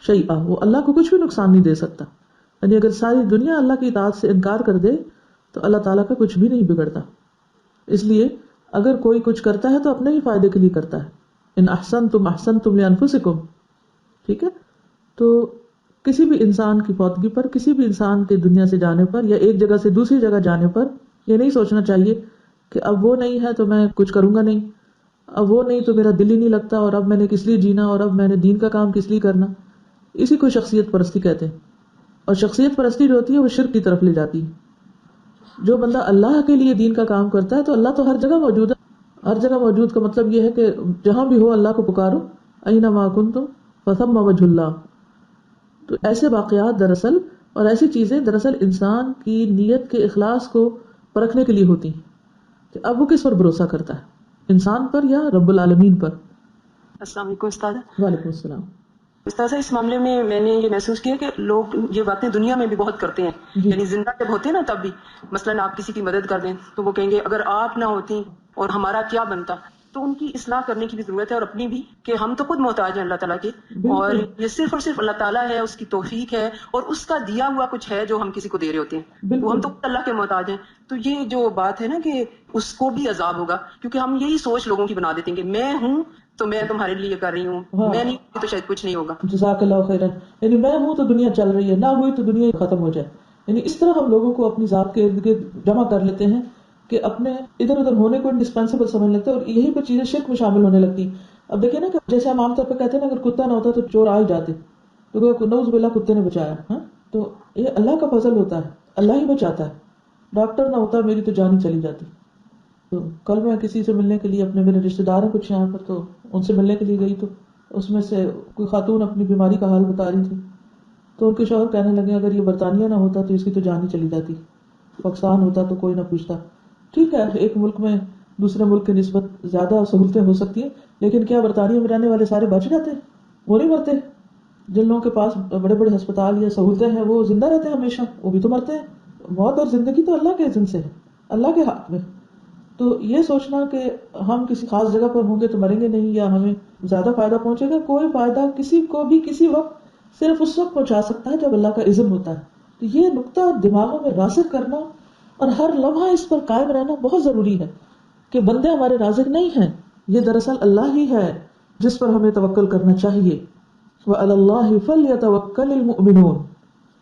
شیئا، وہ اللہ کو کچھ بھی نقصان نہیں دے سکتا. یعنی اگر ساری دنیا اللہ کی اطاعت سے انکار کر دے تو اللہ تعالیٰ کا کچھ بھی نہیں بگڑتا. اس لیے اگر کوئی کچھ کرتا ہے تو اپنے ہی فائدے کے لیے کرتا ہے. ان احسنتم احسنتم لانفسکم. ٹھیک ہے، تو کسی بھی انسان کی فوتگی پر، کسی بھی انسان کے دنیا سے جانے پر، یا ایک جگہ سے دوسری جگہ جانے پر یہ نہیں سوچنا چاہیے کہ اب وہ نہیں ہے تو میں کچھ کروں گا نہیں، اب وہ نہیں تو میرا دل ہی نہیں لگتا، اور اب میں نے کس لیے جینا، اور اب میں نے دین کا کام کس لیے کرنا. اسی کو شخصیت پرستی کہتے ہیں. اور شخصیت پرستی جو ہوتی ہے وہ شرک کی طرف لے جاتی ہے. جو بندہ اللہ کے لیے دین کا کام کرتا ہے تو اللہ تو ہر جگہ موجود ہے. ہر جگہ موجود کا مطلب یہ ہے کہ جہاں بھی ہو اللہ کو پکارو، اینما کنتم فثم وجہ اللہ. تو ایسے واقعات دراصل اور ایسی چیزیں دراصل انسان کی نیت کے اخلاص کو پرکھنے کے لیے ہوتی ہیں کہ اب وہ کس پر بھروسہ کرتا ہے، انسان پر یا رب العالمین پر. السلام علیکم استاد. وعلیکم السلام. استاذہ اس معاملے میں میں نے یہ محسوس کیا کہ لوگ یہ باتیں دنیا میں بھی بہت کرتے ہیں. یعنی زندہ جب ہوتے ہیں نا تب بھی، مثلاً آپ کسی کی مدد کر دیں تو وہ کہیں گے اگر آپ نہ ہوتی اور ہمارا کیا بنتا. تو ان کی اصلاح کرنے کی بھی ضرورت ہے، اور اپنی بھی، کہ ہم تو خود محتاج ہیں اللہ تعالیٰ کے، اور یہ صرف اور صرف اللہ تعالیٰ ہے، اس کی توفیق ہے اور اس کا دیا ہوا کچھ ہے جو ہم کسی کو دے رہے ہوتے ہیں. وہ ہم تو اللہ کے محتاج ہیں. تو یہ جو بات ہے نا کہ اس کو بھی عذاب ہوگا، کیونکہ ہم یہی سوچ لوگوں کی بنا دیتے ہیں کہ میں ہوں تو میں تمہارے لیے کر رہی ہوں، میں نہیں تو شاید کچھ نہیں ہوگا. جزاک اللہ خیرا. یعنی میں ہوں تو دنیا چل رہی ہے، نہ ہوئی تو دنیا ختم ہو جائے. یعنی اس طرح ہم لوگوں کو اپنی ذات کے ارد گرد جمع کر لیتے ہیں کہ اپنے ادھر ادھر ہونے کو انڈسپینسیبل سمجھ لیتے ہیں، اور یہی پر چیزیں شرک میں شامل ہونے لگتی ہیں. اب دیکھیں نا کہ جیسے ہم عام طور پہ کہتے ہیں نا اگر کتا نہ ہوتا تو چور آ ہی جاتے، تو نعوذ باللہ کتے نے بچایا. ہاں، تو یہ اللہ کا فضل ہوتا ہے، اللہ ہی بچاتا ہے. ڈاکٹر نہ ہوتا میری تو جان ہی چلی جاتی. تو کل میں کسی سے ملنے کے لیے، اپنے میرے رشتے دار ہیں کچھ یہاں پر، تو ان سے ملنے کے لیے گئی تو اس میں سے کوئی خاتون اپنی بیماری کا حال بتا رہی تھی. تو ان کے شوہر کہنے لگے اگر یہ برطانیہ نہ ہوتا تو اس کی تو جان ہی چلی جاتی، پاکستان ہوتا تو کوئی نہ پوچھتا. ٹھیک ہے، ایک ملک میں دوسرے ملک کی نسبت زیادہ سہولتیں ہو سکتی ہیں، لیکن کیا برطانیہ میں رہنے والے سارے بچ جاتے ہیں؟ وہ نہیں مرتے. جن لوگوں کے پاس بڑے بڑے ہسپتال یا سہولتیں ہیں وہ زندہ رہتے ہیں ہمیشہ، وہ بھی تو مرتے ہیں. موت اور زندگی تو اللہ کے اذن سے ہے، اللہ کے ہاتھ میں. تو یہ سوچنا کہ ہم کسی خاص جگہ پر ہوں گے تو مریں گے نہیں، یا ہمیں زیادہ فائدہ پہنچے گا، کوئی فائدہ کسی کو بھی کسی وقت صرف اس وقت پہنچا سکتا ہے جب اللہ کا اذن ہوتا ہے. تو یہ نقطہ دماغوں میں راسخ کرنا اور ہر لمحہ اس پر قائم رہنا بہت ضروری ہے کہ بندے ہمارے رازق نہیں ہیں، یہ دراصل اللہ ہی ہے جس پر ہمیں توکل کرنا چاہیے. وَعَلَى اللَّهِ فَلْيَتَوَكَّلِ الْمُؤْمِنُونَ.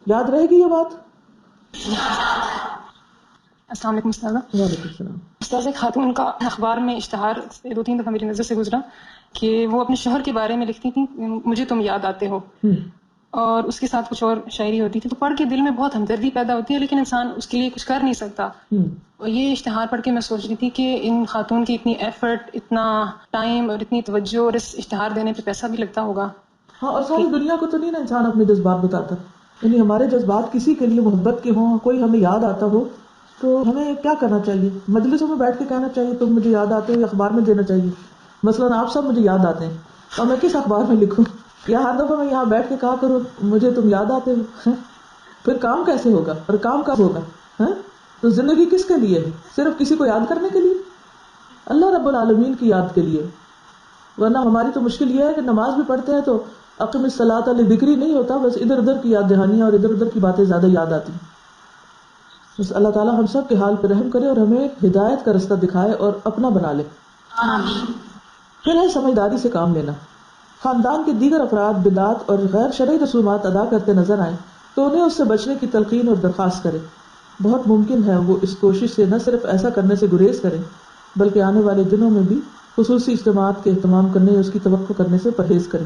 یاد رہے گی یہ بات؟ السلام علیکم استاذہ. وعلیکم السلام. استاذ ایک خاتون کا اخبار میں اشتہار 2-3 دفعہ میری نظر سے گزرا کہ وہ اپنے شوہر کے بارے میں لکھتی تھیں مجھے تم یاد آتے ہو، اور اس کے ساتھ کچھ اور شاعری ہوتی تھی. تو پڑھ کے دل میں بہت ہمدردی پیدا ہوتی ہے، لیکن انسان اس کے لیے کچھ کر نہیں سکتا. اور یہ اشتہار پڑھ کے میں سوچ رہی تھی کہ ان خاتون کی اتنی ایفرٹ، اتنا ٹائم اور اتنی توجہ، اور اس اشتہار دینے پہ پیسہ بھی لگتا ہوگا. ہاں، اور ساری دنیا کو تو نہیں نا انسان اپنے جذبات بتاتا. یعنی ہمارے جذبات کسی کے لیے محبت کے ہوں، کوئی ہمیں یاد آتا ہو تو ہمیں کیا کرنا چاہیے؟ مجلسوں میں بیٹھ کے کہنا چاہیے تم مجھے یاد آتے ہو، یا اخبار میں دینا چاہیے. مثلاً آپ سب مجھے یاد آتے ہیں، اور میں کس اخبار میں لکھوں؟ یا ہر دفعہ میں یہاں بیٹھ کے کہا کروں مجھے تم یاد آتے ہو؟ پھر کام کیسے ہوگا اور کام کب ہوگا؟ تو زندگی کس کے لیے ہے؟ صرف کسی کو یاد کرنے کے لیے؟ اللہ رب العالمین کی یاد کے لیے. ورنہ ہماری تو مشکل یہ ہے کہ نماز بھی پڑھتے ہیں تو اقم الصلاۃ لذکری نہیں ہوتا، بس ادھر ادھر کی یاد دہانیاں اور ادھر ادھر کی باتیں زیادہ یاد آتی ہیں. بس اللہ تعالیٰ ہم سب کے حال پہ رحم کرے اور ہمیں ہدایت کا رستہ دکھائے اور اپنا بنا لے. پھر ہے سمجھداری سے کام لینا. خاندان کے دیگر افراد بدعات اور غیر شرعی رسومات ادا کرتے نظر آئیں تو انہیں اس سے بچنے کی تلقین اور درخواست کرے. بہت ممکن ہے وہ اس کوشش سے نہ صرف ایسا کرنے سے گریز کریں بلکہ آنے والے دنوں میں بھی خصوصی اجتماعات کے اہتمام کرنے یا اس کی توقع کرنے سے پرہیز کریں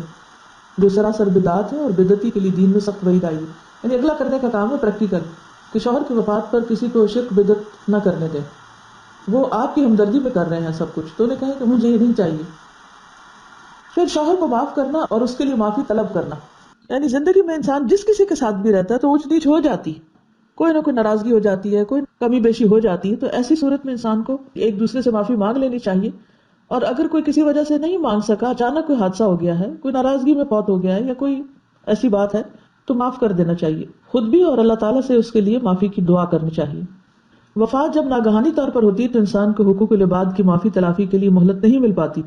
جو سراسر بدعات ہیں اور بدعتی کے لیے دین میں سخت وعید آئی ہے. یعنی اگلا کرنے کا کام ہے پریکٹیکل، کہ شوہر کی وفات پر کسی کو شرک بدعت نہ کرنے دیں. وہ آپ کی ہمدردی میں کر رہے ہیں سب کچھ، تو انہیں کہیں کہ مجھے یہ نہیں چاہیے. پھر شوہر کو معاف کرنا اور اس کے لیے معافی طلب کرنا. یعنی زندگی میں انسان جس کسی کے ساتھ بھی رہتا ہے تو اونچ نیچ ہو جاتی، کوئی نہ کوئی ناراضگی ہو جاتی ہے، کوئی کمی بیشی ہو جاتی ہے، تو ایسی صورت میں انسان کو ایک دوسرے سے معافی مانگ لینی چاہیے. اور اگر کوئی کسی وجہ سے نہیں مانگ سکا، اچانک کوئی حادثہ ہو گیا ہے، کوئی ناراضگی میں فوت ہو گیا ہے، یا کوئی ایسی بات ہے، تو معاف کر دینا چاہیے خود بھی، اور اللہ تعالیٰ سے اس کے لیے معافی کی دعا کرنی چاہیے. وفات جب ناگہانی طور پر ہوتی ہے تو انسان کو حقوق العباد کی معافی تلافی کے لیے مہلت نہیں مل پاتی.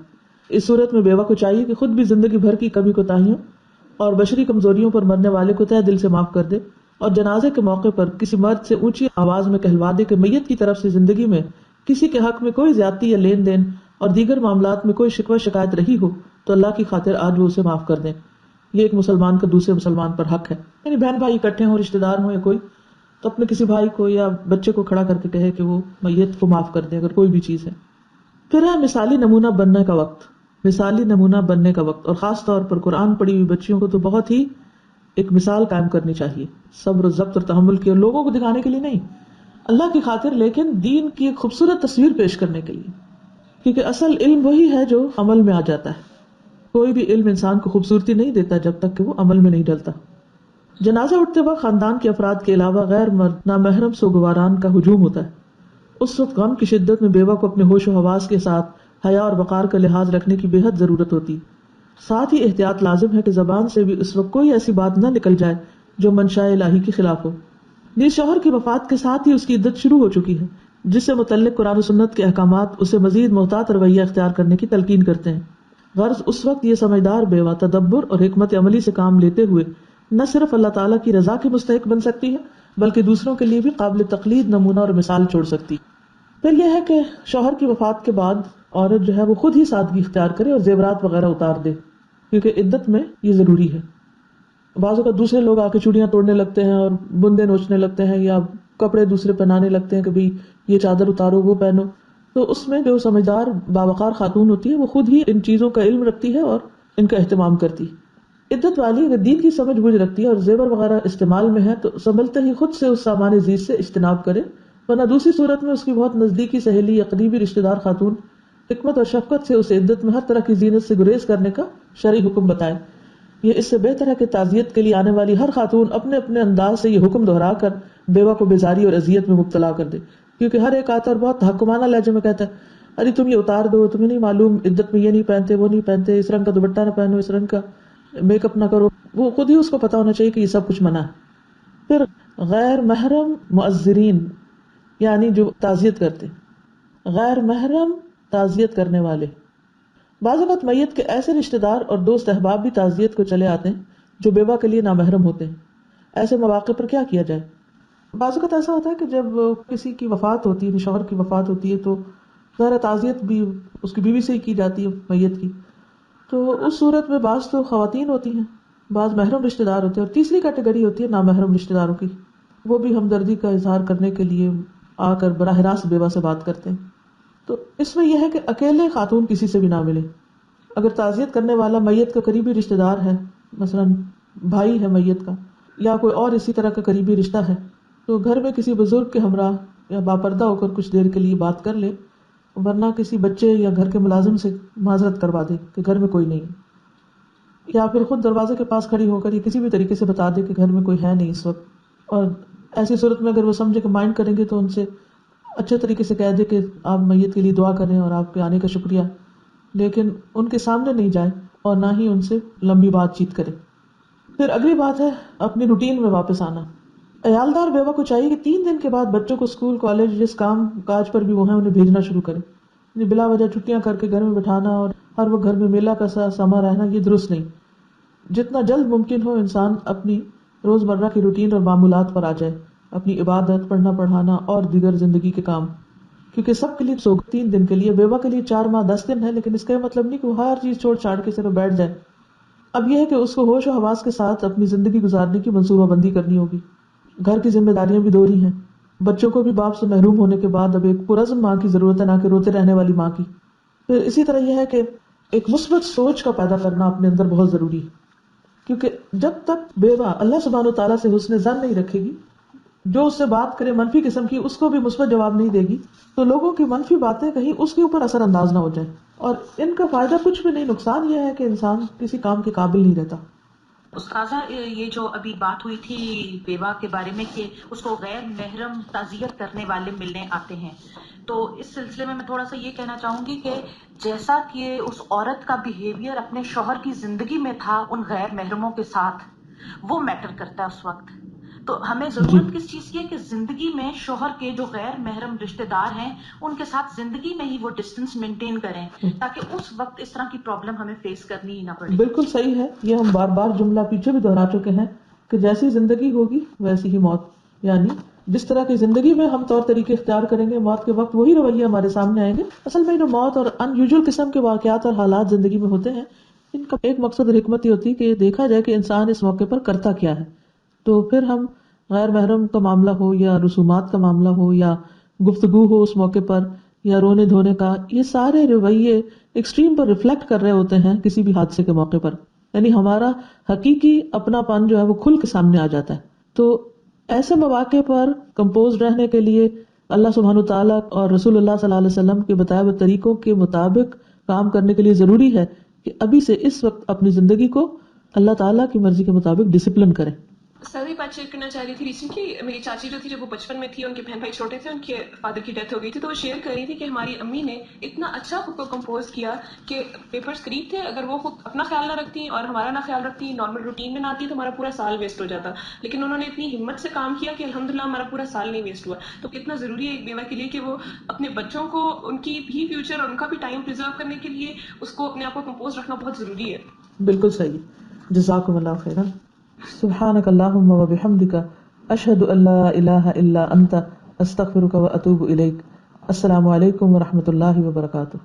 اس صورت میں بیوہ کو چاہیے کہ خود بھی زندگی بھر کی کمی کوتاہیوں اور بشری کمزوریوں پر مرنے والے کو تہ دل سے معاف کر دے، اور جنازے کے موقع پر کسی مرد سے اونچی آواز میں کہلوا دے کہ میت کی طرف سے زندگی میں کسی کے حق میں کوئی زیادتی یا لین دین اور دیگر معاملات میں کوئی شکوہ شکایت رہی ہو تو اللہ کی خاطر آج وہ اسے معاف کر دیں. یہ ایک مسلمان کا دوسرے مسلمان پر حق ہے. یعنی بہن بھائی اکٹھے ہوں، رشتہ دار ہوں یا کوئی، تو اپنے کسی بھائی کو یا بچے کو کھڑا کر کے کہے کہ وہ میت کو معاف کر دے اگر کوئی بھی چیز ہے. پھر ہے مثالی نمونہ بننے کا وقت. مثالی نمونہ بننے کا وقت، اور خاص طور پر قرآن پڑھی ہوئی بچیوں کو تو بہت ہی ایک مثال قائم کرنی چاہیے، صبر و ضبط اور تحمل کی، اور لوگوں کو دکھانے کے لیے نہیں، اللہ کی خاطر، لیکن دین کی ایک خوبصورت تصویر پیش کرنے کے لیے. کیونکہ اصل علم وہی ہے جو عمل میں آ جاتا ہے. کوئی بھی علم انسان کو خوبصورتی نہیں دیتا جب تک کہ وہ عمل میں نہیں ڈلتا. جنازہ اٹھتے وقت خاندان کے افراد کے علاوہ غیر مرد نامحرم سوگواران کا ہجوم ہوتا ہے. اس وقت غم کی شدت میں بیوہ کو اپنے ہوش و حواس کے ساتھ حیا اور وقار کا لحاظ رکھنے کی بے حد ضرورت ہوتی. ساتھ ہی احتیاط لازم ہے کہ زبان سے بھی اس وقت کوئی ایسی بات نہ نکل جائے جو منشاء الہی کے خلاف ہو. نیز شوہر کی وفات کے ساتھ ہی اس کی عدت شروع ہو چکی ہے، جس سے متعلق قرآن و سنت کے احکامات اسے مزید محتاط رویہ اختیار کرنے کی تلقین کرتے ہیں. غرض اس وقت یہ سمجھدار بیوہ تدبر اور حکمت عملی سے کام لیتے ہوئے نہ صرف اللہ تعالیٰ کی رضا کے مستحق بن سکتی ہے بلکہ دوسروں کے لیے بھی قابل تقلید نمونہ اور مثال چھوڑ سکتی. پھر یہ ہے کہ شوہر کی وفات کے بعد عورت جو ہے وہ خود ہی سادگی اختیار کرے اور زیورات وغیرہ اتار دے، کیونکہ عدت میں یہ ضروری ہے. بعض اوقات دوسرے لوگ آ کے چوڑیاں توڑنے لگتے ہیں اور بندے نوچنے لگتے ہیں یا کپڑے دوسرے پہنانے لگتے ہیں کہ بھئی یہ چادر اتارو، وہ پہنو. تو اس میں جو سمجھدار باوقار خاتون ہوتی ہے وہ خود ہی ان چیزوں کا علم رکھتی ہے اور ان کا اہتمام کرتی ہے. عدت والی اگر دین کی سمجھ بوجھ رکھتی ہے اور زیور وغیرہ استعمال میں ہے تو سنبھلتے ہی خود سے اس سامان عزیز سے اجتناب کرے، ورنہ دوسری صورت میں اس کی بہت نزدیکی سہیلی یا قریبی رشتہ دار خاتون حکمت اور شفقت سے اسے عدت میں ہر طرح کی زینت سے گریز کرنے کا شرعی حکم بتائے. یہ اس سے بہتر ہے کہ تعزیت کے لیے آنے والی ہر خاتون اپنے اپنے انداز سے یہ حکم دہرا کر بیوہ کو بیزاری اور اذیت میں مبتلا کر دے. کیونکہ ہر ایک آتا اور بہت تحکمانہ لہجے میں کہتا ہے ارے تم یہ اتار دو، تمہیں نہیں معلوم عدت میں یہ نہیں پہنتے، وہ نہیں پہنتے، اس رنگ کا دوپٹہ نہ پہنو، اس رنگ کا میک اپ نہ کرو. وہ خود ہی اس کو پتا ہونا چاہیے کہ یہ سب کچھ منع ہے. پھر غیر محرم معذرین، یعنی جو تعزیت کرتے، غیر محرم تعزیت کرنے والے. بعض اوقات میت کے ایسے رشتہ دار اور دوست احباب بھی تعزیت کو چلے آتے ہیں جو بیوہ کے لیے نامحرم ہوتے ہیں. ایسے مواقع پر کیا کیا جائے؟ بعض اوقات ایسا ہوتا ہے کہ جب کسی کی وفات ہوتی ہے، شوہر کی وفات ہوتی ہے، تو ظاہر تعزیت بھی اس کی بیوی سے ہی کی جاتی ہے میت کی. تو اس صورت میں بعض تو خواتین ہوتی ہیں، بعض محرم رشتہ دار ہوتے ہیں، اور تیسری کیٹیگری ہوتی ہے نامحرم رشتہ داروں کی. وہ بھی ہمدردی کا اظہار کرنے کے لیے آ کر براہ راست بیوہ سے بات کرتے ہیں. تو اس میں یہ ہے کہ اکیلے خاتون کسی سے بھی نہ ملے. اگر تعزیت کرنے والا میت کا قریبی رشتہ دار ہے، مثلا بھائی ہے میت کا یا کوئی اور اسی طرح کا قریبی رشتہ ہے، تو گھر میں کسی بزرگ کے ہمراہ یا باپردہ ہو کر کچھ دیر کے لیے بات کر لے، ورنہ کسی بچے یا گھر کے ملازم سے معذرت کروا دے کہ گھر میں کوئی نہیں، یا پھر خود دروازے کے پاس کھڑی ہو کر یا کسی بھی طریقے سے بتا دے کہ گھر میں کوئی ہے نہیں اس وقت. اور ایسی صورت میں اگر وہ سمجھے کہ مائنڈ کریں گے تو ان سے اچھے طریقے سے کہہ دے کہ آپ میت کے لیے دعا کریں اور آپ کے آنے کا شکریہ، لیکن ان کے سامنے نہیں جائے اور نہ ہی ان سے لمبی بات چیت کرے. پھر اگلی بات ہے اپنی روٹین میں واپس آنا. عیالدار بیوہ کو چاہیے کہ 3 دن کے بعد بچوں کو اسکول، کالج، جس کام کاج پر بھی وہ ہیں انہیں بھیجنا شروع کرے. یعنی بلا وجہ چھٹیاں کر کے گھر میں بٹھانا اور ہر وہ گھر میں میلہ کا سما رہنا یہ درست نہیں. جتنا جلد ممکن ہو انسان اپنی روزمرہ کی روٹین اور معمولات پر آ جائے، اپنی عبادت، پڑھنا پڑھانا اور دیگر زندگی کے کام. کیونکہ سب کے لیے 3 دن کے لیے، بیوہ کے لیے 4 ماہ 10 دن ہے، لیکن اس کا مطلب نہیں کہ وہ ہر چیز چھوڑ چھاڑ کے صرف بیٹھ جائے. اب یہ ہے کہ اس کو ہوش و حواس کے ساتھ اپنی زندگی گزارنے کی منصوبہ بندی کرنی ہوگی. گھر کی ذمہ داریاں بھی دوہری ہیں. بچوں کو بھی باپ سے محروم ہونے کے بعد اب ایک پرعزم ماں کی ضرورت ہے، نہ کہ روتے رہنے والی ماں کی. پھر اسی طرح یہ ہے کہ ایک مثبت سوچ کا پیدا کرنا اپنے اندر بہت ضروری ہے، کیونکہ جب تک بیوہ اللہ سبحانہ و تعالیٰ سے حسن ظن نہیں رکھے گی، جو اس سے بات کرے منفی قسم کی اس کو بھی مثبت جواب نہیں دے گی، تو لوگوں کی منفی باتیں کہیں اس کے اوپر اثر انداز نہ ہو جائیں. اور ان کا فائدہ کچھ بھی نہیں، نقصان یہ ہے کہ انسان کسی کام کے قابل نہیں رہتا. استاذہ یہ جو ابھی بات ہوئی تھی بیوہ کے بارے میں کہ اس کو غیر محرم تعزیت کرنے والے ملنے آتے ہیں، تو اس سلسلے میں تھوڑا سا یہ کہنا چاہوں گی کہ جیسا کہ اس عورت کا بیہیویئر اپنے شوہر کی زندگی میں تھا ان غیر محرموں کے ساتھ، وہ میٹر کرتا ہے اس وقت. تو ہمیں ضرورت کس چیز کی ہے کہ زندگی میں شوہر کے جو غیر محرم رشتہ دار ہیں ان کے ساتھ زندگی میں ہی وہ ڈسٹنس مینٹین کریں تاکہ اس وقت اس طرح کی پرابلم ہمیں فیس کرنی ہی نہ پڑے. بالکل صحیح ہے. یہ ہم بار بار جملہ پیچھے بھی دہرا چکے ہیں کہ جیسی زندگی ہوگی ویسی ہی موت. یعنی جس طرح کی زندگی میں ہم طور طریقے اختیار کریں گے موت کے وقت وہی رویے ہمارے سامنے آئیں گے. اصل میں جو موت اور ان یوزول قسم کے واقعات اور حالات زندگی میں ہوتے ہیں ان کا ایک مقصد اور حکمت یہ ہوتی ہے کہ دیکھا جائے کہ انسان اس موقع پر کرتا کیا ہے. تو پھر ہم غیر محرم کا معاملہ ہو یا رسومات کا معاملہ ہو یا گفتگو ہو اس موقع پر یا رونے دھونے کا، یہ سارے رویے ایکسٹریم پر ریفلیکٹ کر رہے ہوتے ہیں کسی بھی حادثے کے موقع پر. یعنی ہمارا حقیقی اپنا پن جو ہے وہ کھل کے سامنے آ جاتا ہے. تو ایسے مواقع پر کمپوز رہنے کے لیے اللہ سبحانہ وتعالیٰ اور رسول اللہ صلی اللہ علیہ وسلم کے بتائے ہوئے طریقوں کے مطابق کام کرنے کے لیے ضروری ہے کہ ابھی سے اس وقت اپنی زندگی کو اللہ تعالیٰ کی مرضی کے مطابق ڈسپلن کریں. سر بھی بات شیئر کرنا چاہ رہی تھی. ریسنٹلی میری چاچی جو تھی جب وہ بچپن میں تھی، ان کے بہن بھائی چھوٹے تھے، ان کے فادر کی ڈیتھ ہو گئی تھی، تو وہ شیئر کر رہی تھی کہ ہماری امی نے اتنا اچھا خود کو کمپوز کیا کہ پیپرز قریب تھے، اگر وہ خود اپنا خیال نہ رکھتی اور ہمارا نہ خیال رکھتی، نارمل روٹین میں نہ آتی تو ہمارا پورا سال ویسٹ ہو جاتا. لیکن انہوں نے اتنی ہمت سے کام کیا کہ الحمدللہ ہمارا پورا سال نہیں ویسٹ ہوا. تو کتنا ضروری ہے ایک بیوہ کے لیے کہ وہ اپنے بچوں کو، ان کی بھی فیوچر اور ان کا بھی ٹائم پریزرو کرنے کے لیے اس کو اپنے آپ کو کمپوز رکھنا بہت ضروری ہے. بالکل صحیح. جزاکم اللہ خیرا. سبحانک اللہم و بحمدک اشہد ان لا الہ الا انت استغفرک و اتوب الیک. السلام علیکم و رحمۃ اللہ وبرکاتہ.